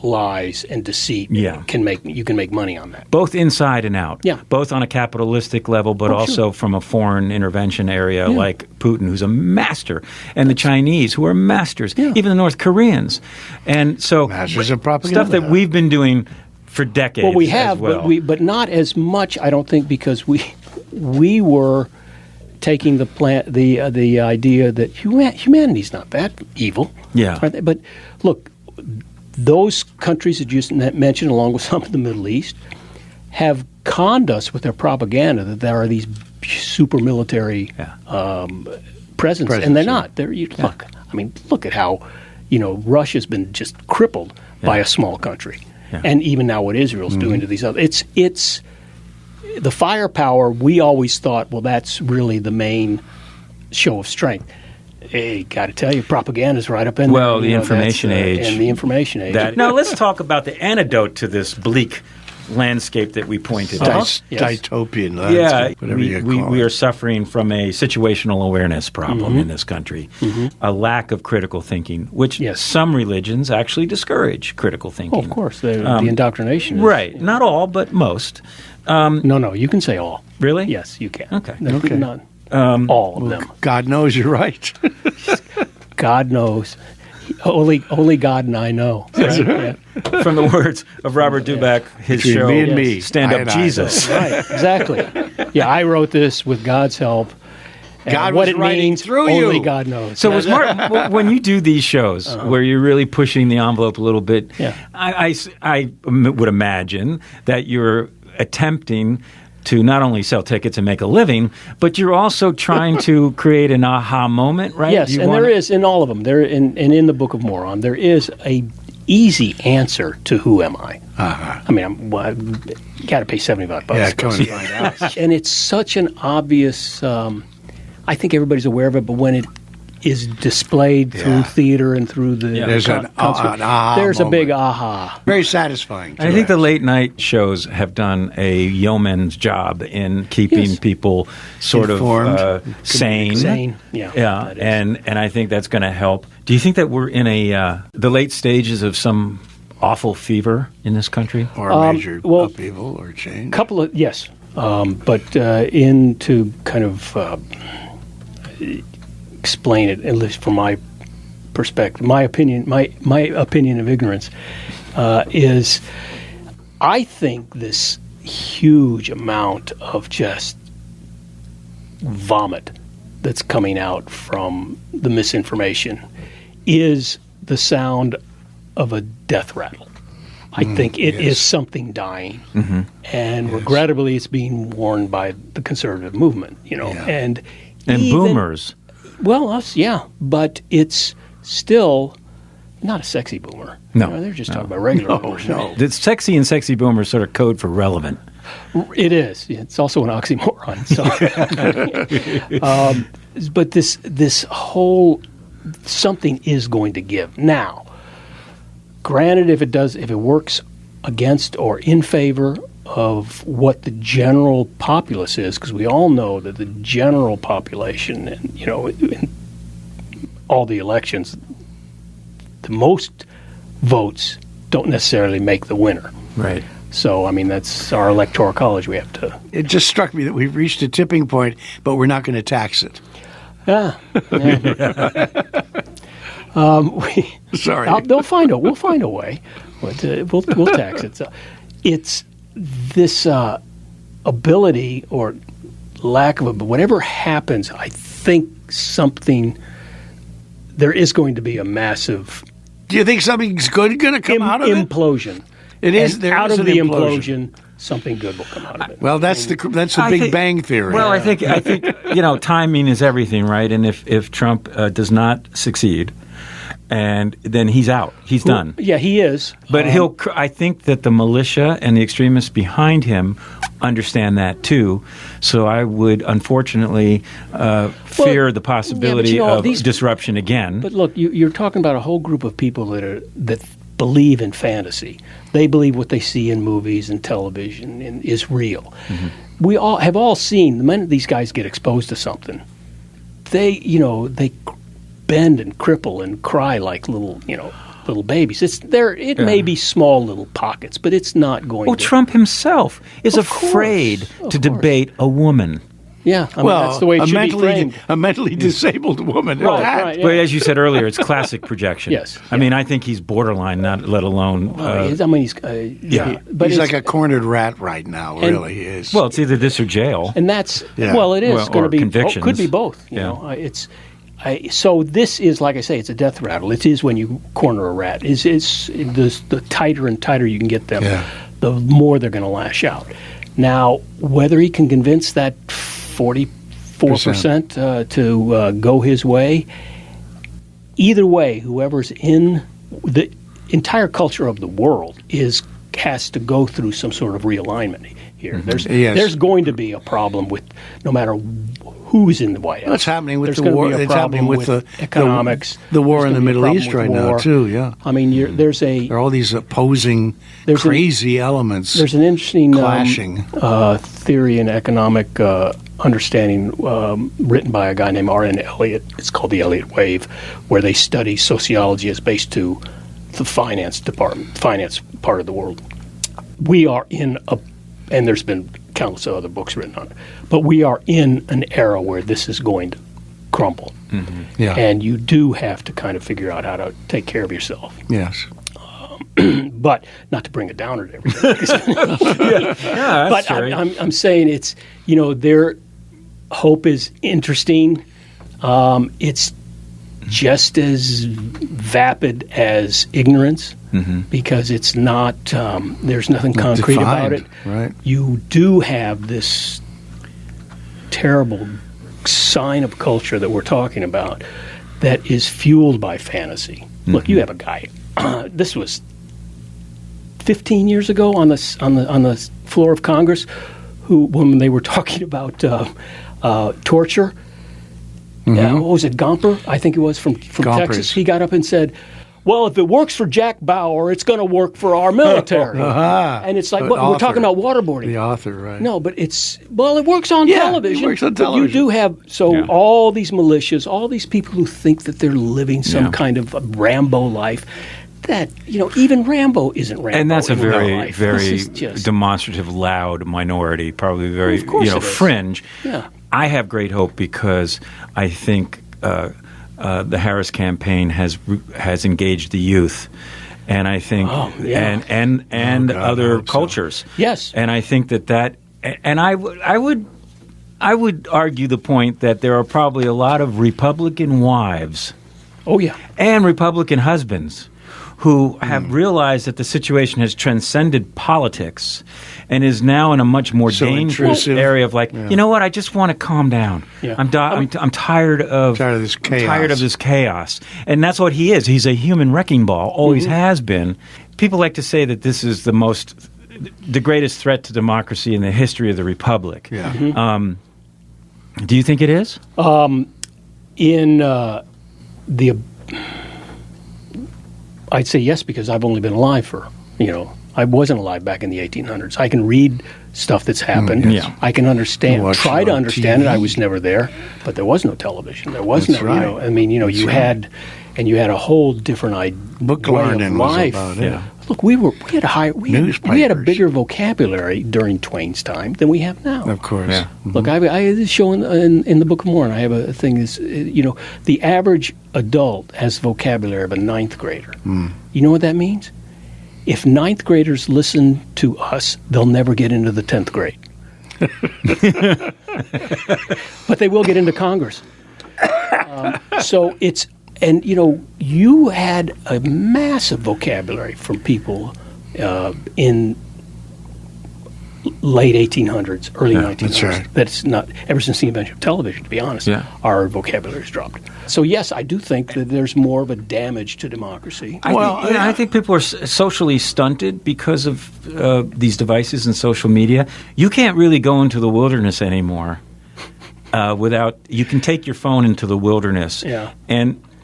S3: lies and deceit you can make money on that.
S1: Both inside and out.
S3: Yeah.
S1: Both on a capitalistic level, but also from a foreign intervention area like Putin, who's a master, and the Chinese, who are masters, even the North Koreans. And so
S2: Masters of propaganda.
S1: stuff that we've been doing for decades.
S3: Well, we have,
S1: as well.
S3: but not as much, I don't think, because we were taking the idea that humanity's not that evil.
S1: Yeah.
S3: Right? But look, those countries that you mentioned, along with some of the Middle East, have conned us with their propaganda that there are these super military presence, and they're not. Look, I mean, look at how Russia's been just crippled by a small country, and even now what Israel's doing to these other. It's the firepower. We always thought, well, that's really the main show of strength. Hey, got to tell you, propaganda's right up in there.
S1: Well, the information age.
S3: And the information age.
S1: Now, let's talk about the antidote to this bleak landscape that we pointed out.
S2: Dystopian landscape, whatever you call
S1: we
S2: it.
S1: are suffering from a situational awareness problem in this country, a lack of critical thinking, which some religions actually discourage critical thinking.
S3: Oh, of course, the indoctrination is,
S1: right. Not all, but most.
S3: No, you can say all.
S1: Really?
S3: Yes, you can.
S1: Okay.
S3: None. All of them.
S2: God knows you're right.
S3: God knows. Only God and I know. Right? Yeah.
S1: From the words of Robert Dubac, his
S2: Between
S1: show,
S2: me and me,
S1: Stand
S2: I
S1: Up
S2: and I.
S1: Jesus.
S3: Right, exactly. Yeah, I wrote this with God's help. And
S2: God
S3: what
S2: was
S3: it
S2: writing
S3: means,
S2: through
S3: only
S2: you.
S3: God knows.
S1: So, was Mark, when you do these shows where you're really pushing the envelope a little bit, I would imagine that you're attempting to not only sell tickets and make a living, but you're also trying to create an aha moment, right?
S3: Yes, and there is in all of them. In the Book of Moron, there is a easy answer to who am I.
S2: Uh-huh.
S3: I mean, you got to pay $75.
S2: Yeah, come and find out.
S3: And it's such an obvious. I think everybody's aware of it, but when it is displayed through theater and through the
S2: There's an aha
S3: there's a big
S2: moment.
S3: aha.
S2: Very satisfying.
S1: I think the late night shows have done a yeoman's job in keeping people sort
S2: Informed.
S1: of sane.
S3: Sane, yeah.
S1: Yeah,
S3: that is.
S1: and I think that's going to help. Do you think that we're in the late stages of some awful fever in this country?
S2: Or a major
S3: well,
S2: upheaval or change.
S3: Couple of yes, but into kind of explain it, at least from my perspective, my opinion of ignorance is, I think this huge amount of just vomit that's coming out from the misinformation is the sound of a death rattle. I think it is something dying, and regrettably, it's being worn by the conservative movement. And even,
S1: boomers.
S3: Well, us, yeah, but it's still not a sexy boomer.
S1: No,
S3: they're just talking about regular boomers.
S2: No.
S1: The sexy and sexy boomers sort of code for relevant.
S3: It is. It's also an oxymoron. So, but this whole something is going to give now. Granted, if it works against or in favor of what the general populace is, because we all know that the general population, and in all the elections, the most votes don't necessarily make the winner.
S1: Right.
S3: So, I mean, that's our electoral college. We have to.
S2: It just struck me that we've reached a tipping point, but we're not going to tax it.
S3: Yeah.
S2: Sorry.
S3: We'll find a way. But, we'll tax it. So it's this ability or lack of it. Whatever happens, I think there is going to be a massive.
S2: Do you think something's good going to come out of it?
S3: Implosion.
S2: It is.
S3: And
S2: There
S3: out
S2: is
S3: of
S2: an
S3: the
S2: implosion.
S3: something good will come out of it.
S2: Well, that's the Big Bang Theory.
S1: Well, I think timing is everything, right? And if Trump does not succeed, and then he's out, he's done.
S3: Yeah, he is.
S1: But I think that the militia and the extremists behind him understand that too. So I would unfortunately fear the possibility of disruption again.
S3: But look, you're talking about a whole group of people that believe in fantasy. They believe what they see in movies and television is real. Mm-hmm. We have all seen the minute these guys get exposed to something, they bend and cripple and cry like little babies. It may be small little pockets, but it's not going.
S1: Well, Trump himself is afraid to debate a woman.
S3: Yeah, that's the way it should be framed.
S2: A mentally disabled woman.
S3: Right, yeah.
S1: But as you said earlier, it's classic projection.
S3: Yes.
S1: I mean, I think he's borderline, not let alone.
S3: But
S2: he's like a cornered rat right now. Really, he is.
S1: Well, it's either this or jail.
S3: And that's it is going to be
S1: convictions.
S3: Could be both. You know, so this is, like I say, it's a death rattle. It is when you corner a rat. It's the tighter and tighter you can get them, the more they're going to lash out. Now, whether he can convince that 44% to go his way, either way, whoever's in the entire culture of the world has to go through some sort of realignment here. Mm-hmm. There's going to be a problem with no matter who's in the White House.
S2: What's happening with
S3: There's
S2: the war?
S3: It's
S2: happening with the
S3: economics.
S2: The war in the Middle East right now too. Yeah.
S3: I mean, there are
S2: all these opposing, crazy elements.
S3: There's an interesting
S2: clashing
S3: theory in economic understanding written by a guy named R.N. Elliott. It's called the Elliott Wave, where they study sociology as based to the finance part of the world. We are in and there's been countless other books written on it, but we are in an era where this is going to crumble.
S2: Mm-hmm. Yeah.
S3: And you do have to kind of figure out how to take care of yourself.
S2: Yes.
S3: But not to bring a downer to everything.
S1: But
S3: I'm saying it's, their hope is interesting. It's just as vapid as ignorance, because it's not. There's nothing concrete about it.
S2: Right.
S3: You do have this terrible sign of culture that we're talking about that is fueled by fantasy. Look, you have a guy this was 15 years ago on the floor of Congress, when they were talking about torture. What was it, Gomper? I think it was from Texas. He got up and said, well, if it works for Jack Bauer, it's going to work for our military. And it's like, we're talking about waterboarding.
S2: The author, right.
S3: No, but it works on television.
S2: It works on television.
S3: But you do have, all these militias, all these people who think that they're living some kind of Rambo life, that, even Rambo isn't Rambo.
S1: And that's a very, very
S3: just
S1: demonstrative, loud minority, probably very, fringe.
S3: Yeah.
S1: I have great hope because I think the Harris campaign has engaged the youth, and I think and other cultures.
S3: Yes,
S1: and I think that and I would argue the point that there are probably a lot of Republican wives.
S3: Oh yeah,
S1: and Republican husbands who have realized that the situation has transcended politics and is now in a much more dangerous area of you know what? I just want to calm down. Yeah. I'm tired of
S2: this chaos.
S1: Tired of this chaos. And that's what he is. He's a human wrecking ball. Always has been. People like to say that this is the greatest threat to democracy in the history of the republic.
S2: Yeah.
S1: Do you think it is?
S3: I'd say yes, because I've only been alive for, I wasn't alive back in the 1800s. I can read stuff that's happened. I can understand, try to understand it. I was never there, but there was no television. There was
S2: you
S3: had a whole different
S2: book
S3: way
S2: learning
S3: of life.
S2: Was about it.
S3: Look, we had a bigger vocabulary during Twain's time than we have now.
S2: Of course. Yeah.
S3: Look, I show in the Book of Mormon. I have a thing is, the average adult has vocabulary of a ninth grader. You know what that means? If ninth graders listen to us, they'll never get into the 10th grade. But they will get into Congress. So it's. And, you had a massive vocabulary from people in late 1800s, early 1900s.
S2: That's right.
S3: That's not, ever since the invention of television, to be honest, our vocabulary's dropped. So, yes, I do think that there's more of a damage to democracy.
S1: I think people are socially stunted because of these devices and social media. You can't really go into the wilderness anymore without – you can take your phone into the wilderness.
S3: Yeah.
S1: And –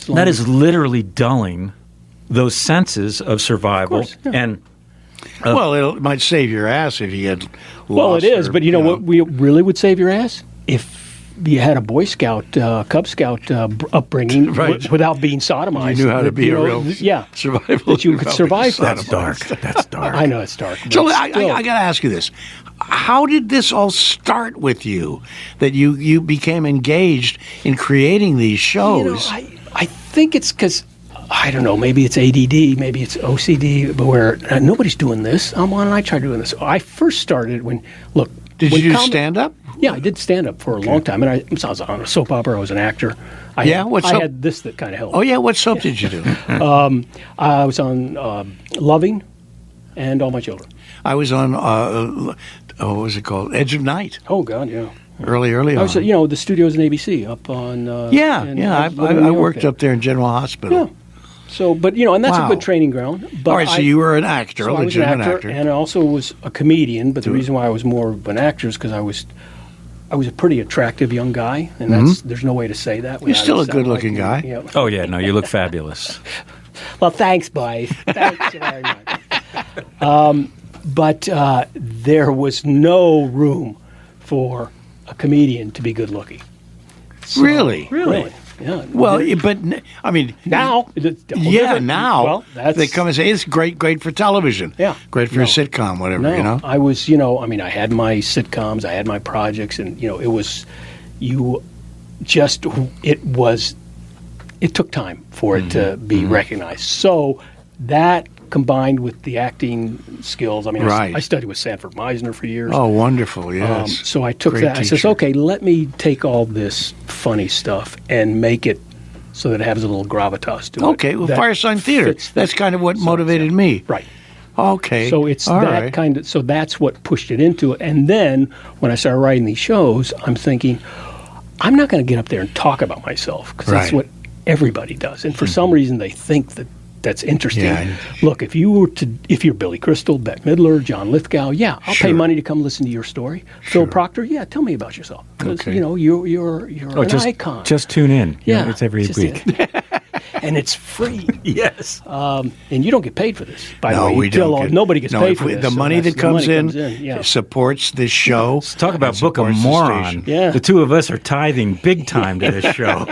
S1: that is literally dulling those senses of survival.
S3: Of course, yeah.
S1: And
S2: it might save your ass if you get lost.
S3: Well, it is, but what really would save your ass? If you had a Boy Scout, Cub Scout upbringing without being sodomized.
S2: You knew how to be a real survival.
S3: That you could survive that.
S1: That's dark. That's dark.
S3: I know it's dark.
S2: So I got to ask you this. How did this all start with you, that you became engaged in creating these shows?
S3: I think it's because, I don't know, maybe it's ADD, maybe it's OCD, but where nobody's doing this. Why don't I try doing this? I first started
S2: Did you do stand-up?
S3: Yeah, I did stand-up for a long time. And I was on a soap opera. I was an actor. I had this that kind of helped.
S2: Oh, yeah? What soap did you do?
S3: I was on Loving and All My Children.
S2: I was on, what was it called? Edge of Night.
S3: Oh, God, yeah.
S2: Early on.
S3: I was, the studios in ABC up on.
S2: I worked up there in General Hospital.
S3: Yeah. So, but and that's a good training ground. But
S2: all right, so you were an actor, a legitimate actor,
S3: and I also was a comedian. But the reason why I was more of an actor is because I was a pretty attractive young guy, and there's no way to say that.
S2: You're still a good-looking guy.
S3: Yeah.
S1: Oh yeah, no, you look fabulous.
S3: Well, thanks, boys. Thanks very much. But there was no room for a comedian to be good looking.
S2: So, really?
S3: Yeah.
S2: Well, but I mean
S3: now.
S2: Now
S3: well,
S2: they come and say it's great for television.
S3: Yeah.
S2: Great for a sitcom, whatever.
S3: I was, I had my sitcoms, I had my projects, and it was, it took time for it to be recognized. So that combined with the acting skills. I studied with Sanford Meisner for years.
S2: Oh, wonderful, yes.
S3: So I took that. I said, okay, let me take all this funny stuff and make it so that it has a little gravitas to it.
S2: Okay, well, Firesign Theater, that's kind of what motivated me.
S3: Right.
S2: Okay.
S3: So it's that kind of, so that's what pushed it into it. And then when I started writing these shows, I'm thinking, I'm not going to get up there and talk about myself because that's what everybody does. And for some reason, they think that that's interesting.
S2: Yeah.
S3: Look, if you're Billy Crystal, Bette Midler, John Lithgow, I'll pay money to come listen to your story. Phil Proctor, tell me about yourself, because you're an icon.
S1: Just tune in.
S3: Yeah,
S1: it's every week.
S3: And it's free.
S1: Yes.
S3: And you don't get paid for this, by the way.
S2: We don't.
S3: Nobody gets paid for this.
S2: The money that comes in supports this show.
S1: Let's talk about Book of Moron.
S3: Yeah.
S1: The two of us are tithing big time to this show.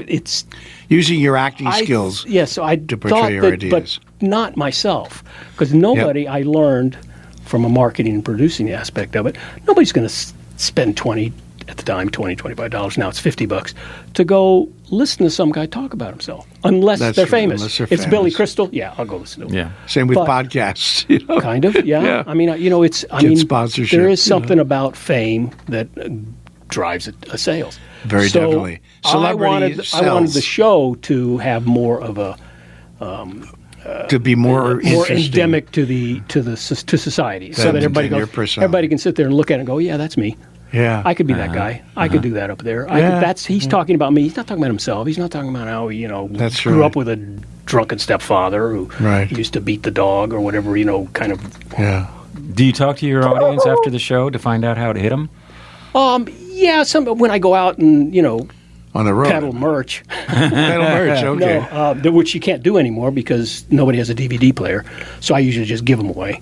S3: It's
S2: using your acting skills.
S3: So I
S2: to portray your ideas.
S3: But not myself, because nobody. I learned from a marketing and producing aspect of it. Nobody's going to spend at the time, $25. Now it's $50 to go listen to some guy talk about himself, unless they're famous.
S2: Unless they're
S3: it's
S2: famous.
S3: Billy Crystal. Yeah, I'll go listen to him.
S1: Yeah.
S2: Same with podcasts.
S3: Kind of. Yeah.
S2: Yeah.
S3: I mean, it's.
S2: Sponsorship.
S3: There is something about fame that drives a sales.
S2: Very definitely. Celebrity
S3: I wanted the show to have more of a
S2: to be more
S3: endemic to society, so that everybody can sit there and look at it and go, yeah, that's me.
S2: Yeah,
S3: I could be that guy. I could do that up there. He's talking about me. He's not talking about himself. He's not talking about how he grew up with a drunken stepfather who used to beat the dog or whatever. Kind of.
S2: Yeah.
S1: Do you talk to your audience after the show to find out how to hit them?
S3: Yeah. When I go out and
S2: on the road,
S3: peddle merch.
S2: Okay.
S3: No, which you can't do anymore because nobody has a DVD player. So I usually just give them away.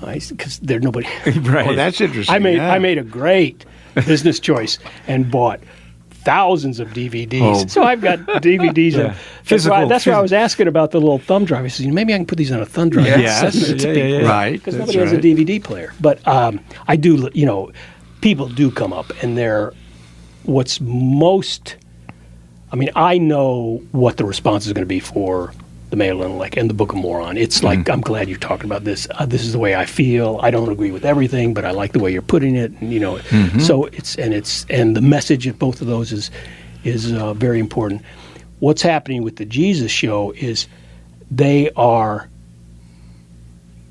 S3: Because there's nobody.
S1: Right.
S2: Oh, that's interesting.
S3: I made a great business choice and bought thousands of DVDs. So I've got DVDs. That's why I was asking about the little thumb drive. I said, maybe I can put these on a thumb drive.
S2: Right.
S3: Because nobody has a DVD player. But I do. People do come up, and they're what's most. I mean, I know what the response is going to be for the Male Intellect and the Book of Moron. It's like, I'm glad you're talking about this. This is the way I feel. I don't agree with everything, but I like the way you're putting it. And, so and the message of both of those is very important. What's happening with the Jesus Show is they are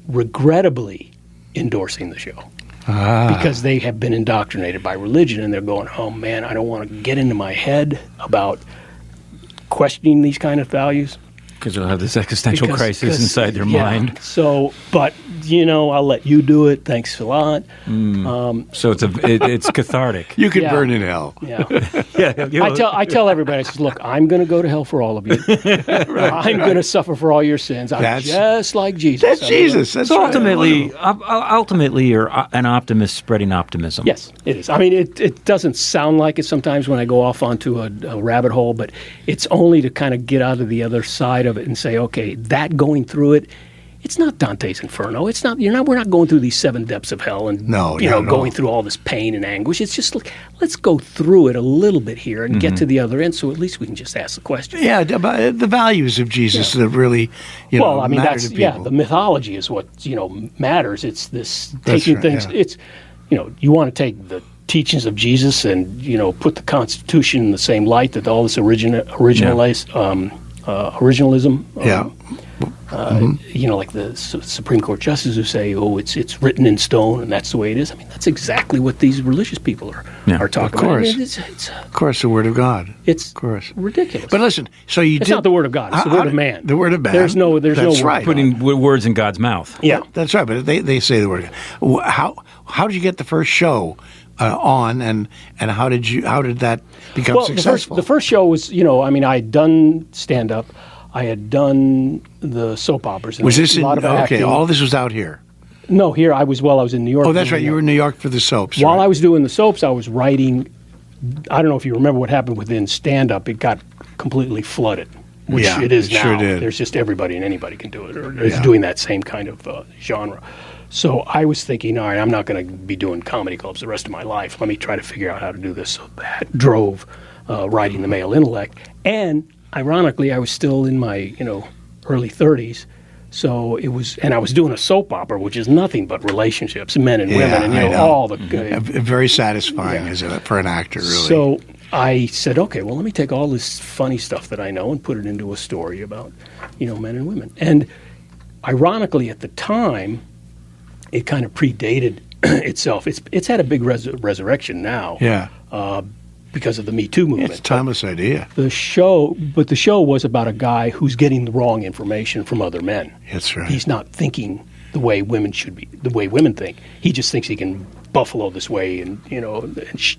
S3: regrettably endorsing the show. Because they have been indoctrinated by religion, and they're going, oh man, I don't want to get into my head about questioning these kind of values.
S1: Because they'll have this existential crisis inside their mind.
S3: So, but I'll let you do it. Thanks a lot.
S1: So it's cathartic.
S2: You can burn in hell.
S3: Yeah. I tell everybody, I says, look, I'm going to go to hell for all of you. I'm going to suffer for all your sins. I'm just like Jesus.
S2: That's Jesus. That's
S1: so ultimately, you're an optimist spreading optimism.
S3: Yes, it is. I mean, it doesn't sound like it sometimes when I go off onto a rabbit hole, but it's only to kind of get out of the other side of it and say, okay, that going through it, it's not Dante's Inferno. It's not. We're not going through these 7 depths of hell and going through all this pain and anguish. It's just let's go through it a little bit here and get to the other end, so at least we can just ask the question.
S2: Yeah, the values of Jesus that really, matter to people.
S3: The mythology is what matters. It's this taking things. Yeah. It's you want to take the teachings of Jesus and put the Constitution in the same light that all this originalism. Like the Supreme Court justices who say, "Oh, it's written in stone, and that's the way it is." I mean, that's exactly what these religious people are talking about. I mean, it's
S2: of course, the Word of God.
S3: It's ridiculous.
S2: But listen,
S3: it's not the Word of God; it's the Word of man.
S2: The Word of man.
S3: There's no
S2: right.
S1: Putting words in God's mouth.
S3: Yeah,
S2: that's right. But they say the Word of God. How did you get the first show on, and how did that become successful?
S3: The first show was, I had done stand up. I had done the soap operas.
S2: Was this
S3: a lot of acting.
S2: All of this was out here?
S3: No, here I was in New York.
S2: Oh, that's right. You were in New York for the soaps.
S3: While I was doing the soaps, I was writing. I don't know if you remember what happened within stand-up. It got completely flooded, which it is now.
S2: Sure did.
S3: There's just everybody and anybody can do it, or is doing that same kind of genre. So I was thinking, all right, I'm not going to be doing comedy clubs the rest of my life. Let me try to figure out how to do this. So that drove writing The Male Intellect. And ironically, I was still in my, early 30s. So it was, and I was doing a soap opera, which is nothing but relationships, men and women, and all the
S2: very satisfying, isn't it, for an actor, really?
S3: So I said, okay, well, let me take all this funny stuff that I know and put it into a story about, men and women. And ironically, at the time, it kind of predated itself. It's had a big resurrection now.
S2: Yeah.
S3: because of the Me Too movement.
S2: It's a timeless idea.
S3: The show was about a guy who's getting the wrong information from other men.
S2: That's right.
S3: He's not thinking the way women should be, the way women think. He just thinks he can buffalo this way and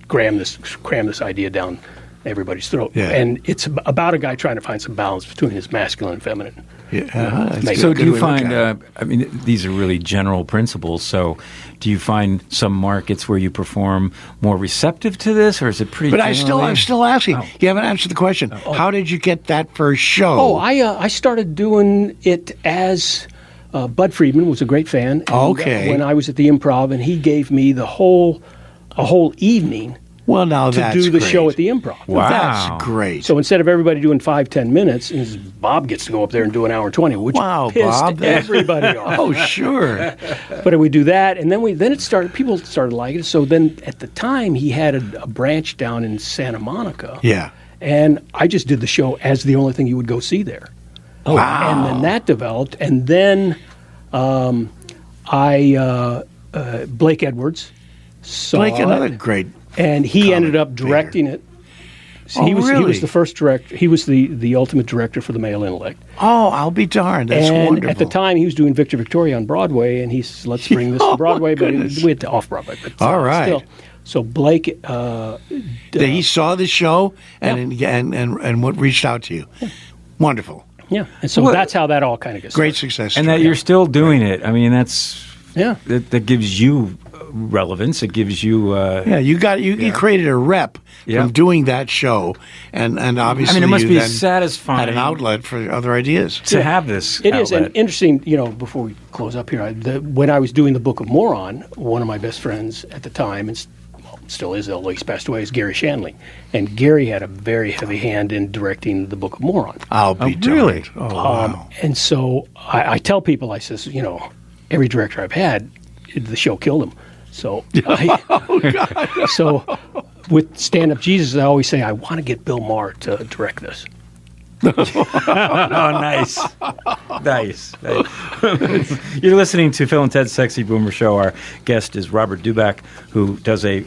S3: cram this idea down everybody's throat.
S2: Yeah.
S3: And it's about a guy trying to find some balance between his masculine and feminine.
S2: Yeah.
S1: So do you find, I mean, these are really general principles, so do you find some markets where you perform more receptive to this, or is it pretty
S2: But I'm still asking.
S1: Oh.
S2: You haven't answered the question. How did you get that first show?
S3: Oh, I started doing it as Bud Friedman was a great fan. And,
S2: Okay.
S3: when I was at the Improv, and he gave me a whole evening
S2: Well, now
S3: to
S2: that's
S3: do the
S2: great.
S3: show at the Improv.
S1: Wow.
S2: That's great.
S3: So instead of everybody doing 5-10 minutes, Bob gets to go up there and do an hour and 20, which
S2: Wow,
S3: pissed
S2: Bob.
S3: everybody off.
S2: Oh, sure.
S3: But we do that, and then it started. People started liking it. So then, at the time, he had a branch down in Santa Monica.
S2: Yeah.
S3: And I just did the show as the only thing you would go see there.
S2: Wow.
S3: And then that developed, and then Blake Edwards saw
S2: Blake, another
S3: it,
S2: great.
S3: and he
S2: comic
S3: ended up directing it. So he
S2: really?
S3: was the first director. He was the ultimate director for the Male Intellect.
S2: Oh, I'll be darned. That's
S3: and
S2: wonderful.
S3: at the time, he was doing Victor Victoria on Broadway, and he says, "Let's bring this
S2: Oh,
S3: to Broadway." But
S2: goodness.
S3: we had to off Broadway. But
S2: All right.
S3: Still. So Blake,
S2: He saw the show and what reached out to you. Wonderful.
S3: yeah, and so
S1: Well,
S3: that's how that all kind of gets
S2: Great
S3: started.
S2: success.
S1: And that
S2: story.
S1: you're still doing it. I mean,
S3: Yeah.
S1: that gives you relevance. It gives you.
S2: Yeah, you created a rep
S1: Yeah.
S2: from doing that show, and obviously
S1: I mean, it must
S2: you
S1: be
S2: then
S1: satisfying
S2: had an outlet for other ideas.
S1: to have this.
S3: It is, and
S1: outlet.
S3: interesting, before we close up here, when I was doing the Book of Moron, one of my best friends at the time, and still is, although he's passed away, is Gary Shanley. And Gary had a very heavy hand in directing the Book of Moron.
S2: I'll be darned.
S1: really?
S2: Oh, wow.
S3: And so I tell people, I says, every director I've had, the show killed him. So, so with Stand Up Jesus, I always say, I want to get Bill Maher to direct this.
S1: Oh, nice. Nice. You're listening to Phil and Ted's Sexy Boomer Show. Our guest is Robert Dubac, who does a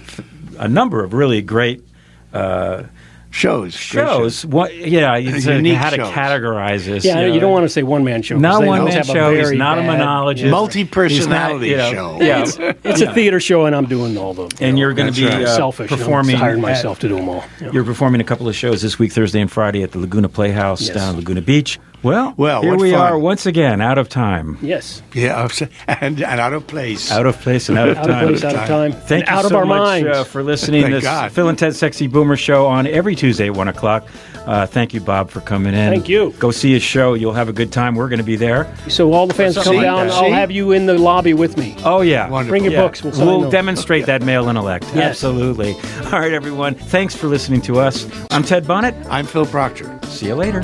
S1: number of really great
S2: Shows.
S1: What? Yeah, it's
S2: Unique
S1: how to
S2: shows.
S1: categorize this.
S3: Yeah, you don't want to say one-man show. 'cause
S1: Not
S3: they
S1: one
S3: always
S1: man
S3: have a
S1: show. He's
S3: very
S1: not a
S3: bad-
S1: monologist.
S2: Multi-personality
S1: He's not,
S2: show.
S1: Yeah,
S3: It's a theater show, and I'm doing all the.
S1: and you're going to
S2: That's
S1: be
S2: right.
S3: selfish.
S1: performing.
S3: Hiring
S1: at-
S3: myself to do them all. Yeah.
S1: You're performing a couple of shows this week, Thursday and Friday, at the Laguna Playhouse
S3: Yes.
S1: down at Laguna Beach. Well, here
S2: what
S1: we
S2: fun.
S1: are once again, out of time.
S3: Yes.
S2: Yeah, and out of place.
S1: Out of place and out of
S3: Out
S1: time.
S3: of place, out of time.
S1: Thank
S3: and
S1: you
S3: out
S1: so
S3: of our
S1: much
S3: minds.
S1: for listening.
S2: Thank
S1: This
S2: God.
S1: Phil and Ted's Sexy Boomer Show on every Tuesday at 1 o'clock. Thank you, Bob, for coming in.
S3: Thank you.
S1: Go see his show. You'll have a good time. We're going to be there.
S3: So all the fans come
S2: like
S3: down.
S2: that.
S3: I'll
S2: See?
S3: have you in the lobby with me.
S1: Oh, yeah.
S2: Wonderful.
S3: Bring your
S1: Yeah.
S3: books. We'll sign
S1: We'll
S3: them.
S1: demonstrate that male intellect.
S3: Yes.
S1: Absolutely. All right, everyone. Thanks for listening to us. I'm Ted Bonnet.
S2: I'm Phil Proctor.
S1: See you later.